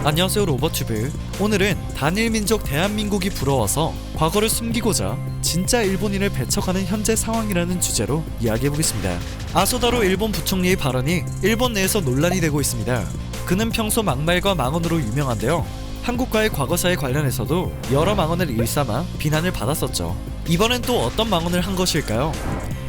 안녕하세요, 로버튜브. 오늘은 단일민족 대한민국이 부러워서 과거를 숨기고자 진짜 일본인을 배척하는 현재 상황이라는 주제로 이야기해보겠습니다. 아소다로 일본 부총리의 발언이 일본 내에서 논란이 되고 있습니다. 그는 평소 막말과 망언으로 유명한데요, 한국과의 과거사에 관련해서도 여러 망언을 일삼아 비난을 받았었죠. 이번엔 또 어떤 망언을 한 것일까요?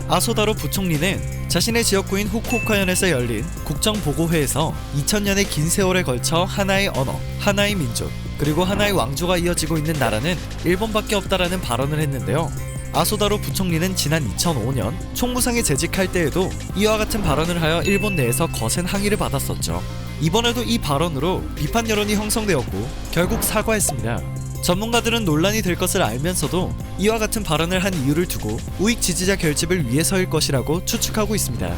아소다로 부총리는 자신의 지역구인 후쿠오카현에서 열린 국정보고회에서 2000년의 긴 세월에 걸쳐 하나의 언어, 하나의 민족, 그리고 하나의 왕조가 이어지고 있는 나라는 일본밖에 없다라는 발언을 했는데요. 아소다로 부총리는 지난 2005년 총무상에 재직할 때에도 이와 같은 발언을 하여 일본 내에서 거센 항의를 받았었죠. 이번에도 이 발언으로 비판 여론이 형성되었고 결국 사과했습니다. 전문가들은 논란이 될 것을 알면서도 이와 같은 발언을 한 이유를 두고 우익 지지자 결집을 위해서일 것이라고 추측하고 있습니다.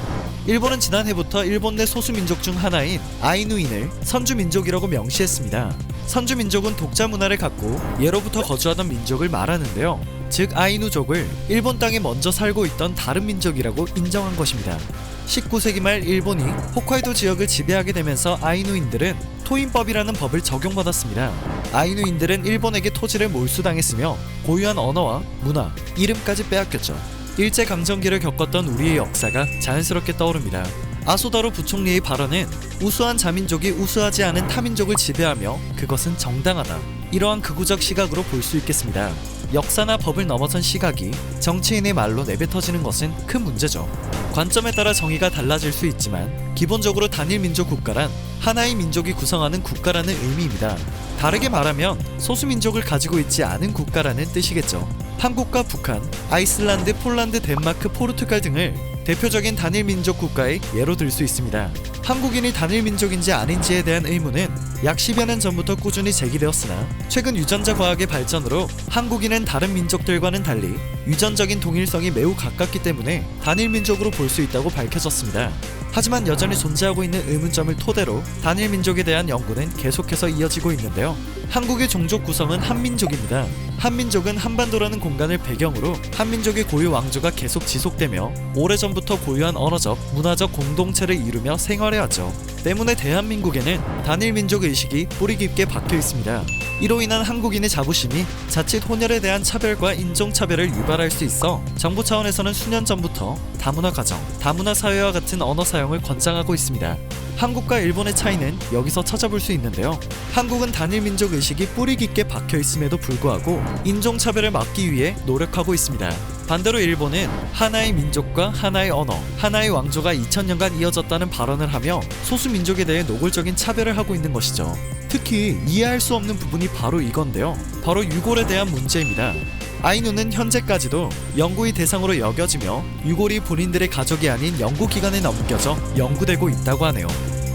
일본은 지난해부터 일본 내 소수민족 중 하나인 아이누인을 선주민족이라고 명시했습니다. 선주민족은 독자 문화를 갖고 예로부터 거주하던 민족을 말하는데요, 즉 아이누족을 일본 땅에 먼저 살고 있던 다른 민족이라고 인정한 것입니다. 19세기 말 일본이 홋카이도 지역을 지배하게 되면서 아이누인들은 토인법이라는 법을 적용받았습니다. 아이누인들은 일본에게 토지를 몰수당했으며 고유한 언어와 문화, 이름까지 빼앗겼죠. 일제강점기를 겪었던 우리의 역사가 자연스럽게 떠오릅니다. 아소다로 부총리의 발언은 우수한 자민족이 우수하지 않은 타민족을 지배하며 그것은 정당하다, 이러한 극우적 시각으로 볼 수 있겠습니다. 역사나 법을 넘어선 시각이 정치인의 말로 내뱉어지는 것은 큰 문제죠. 관점에 따라 정의가 달라질 수 있지만 기본적으로 단일민족 국가란 하나의 민족이 구성하는 국가라는 의미입니다. 다르게 말하면 소수민족을 가지고 있지 않은 국가라는 뜻이겠죠. 한국과 북한, 아이슬란드, 폴란드, 덴마크, 포르투갈 등을 대표적인 단일민족 국가의 예로 들 수 있습니다. 한국인이 단일민족인지 아닌지에 대한 의문은 약 10여 년 전부터 꾸준히 제기되었으나 최근 유전자 과학의 발전으로 한국인은 다른 민족들과는 달리 유전적인 동일성이 매우 가깝기 때문에 단일민족으로 볼 수 있다고 밝혀졌습니다. 하지만 여전히 존재하고 있는 의문점을 토대로 단일민족에 대한 연구는 계속해서 이어지고 있는데요, 한국의 종족 구성은 한민족입니다. 한민족은 한반도라는 공간을 배경으로 한민족의 고유 왕조가 계속 지속되며 오래전부터 고유한 언어적, 문화적 공동체를 이루며 생활해왔죠. 때문에 대한민국에는 단일민족 의식이 뿌리 깊게 박혀 있습니다. 이로 인한 한국인의 자부심이 자칫 혼혈에 대한 차별과 인종차별을 유발할 수 있어 정부 차원에서는 수년 전부터 다문화 가정, 다문화 사회와 같은 언어 사용을 권장하고 있습니다. 한국과 일본의 차이는 여기서 찾아볼 수 있는데요, 한국은 단일민족 의식이 뿌리 깊게 박혀 있음에도 불구하고 인종차별을 막기 위해 노력하고 있습니다. 반대로 일본은 하나의 민족과 하나의 언어, 하나의 왕조가 2000년간 이어졌다는 발언을 하며 소수민족에 대해 노골적인 차별을 하고 있는 것이죠. 특히 이해할 수 없는 부분이 바로 이건데요, 바로 유골에 대한 문제입니다. 아이누는 현재까지도 연구의 대상으로 여겨지며 유골이 본인들의 가족이 아닌 연구기관에 넘겨져 연구되고 있다고 하네요.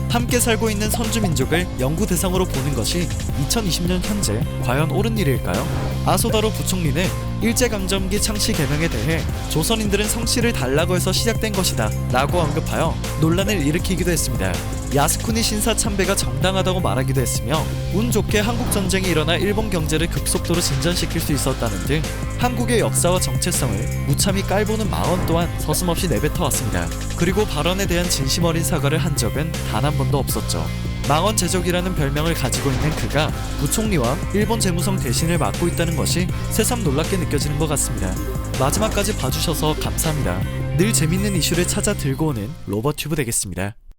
함께 살고 있는 선주민족을 연구 대상으로 보는 것이 2020년 현재 과연 옳은 일일까요? 아소다로 부총리는 일제강점기 창씨 개명에 대해 조선인들은 성씨를 달라고 해서 시작된 것이다 라고 언급하여 논란을 일으키기도 했습니다. 야스쿠니 신사 참배가 정당하다고 말하기도 했으며 운 좋게 한국전쟁이 일어나 일본 경제를 급속도로 진전시킬 수 있었다는 등 한국의 역사와 정체성을 무참히 깔보는 망언 또한 서슴없이 내뱉어왔습니다. 그리고 발언에 대한 진심 어린 사과를 한 적은 단 한 번도 없었죠. 망언 제조기라는 별명을 가지고 있는 그가 부총리와 일본 재무성 대신을 맡고 있다는 것이 새삼 놀랍게 느껴지는 것 같습니다. 마지막까지 봐주셔서 감사합니다. 늘 재밌는 이슈를 찾아 들고 오는 로버튜브 되겠습니다.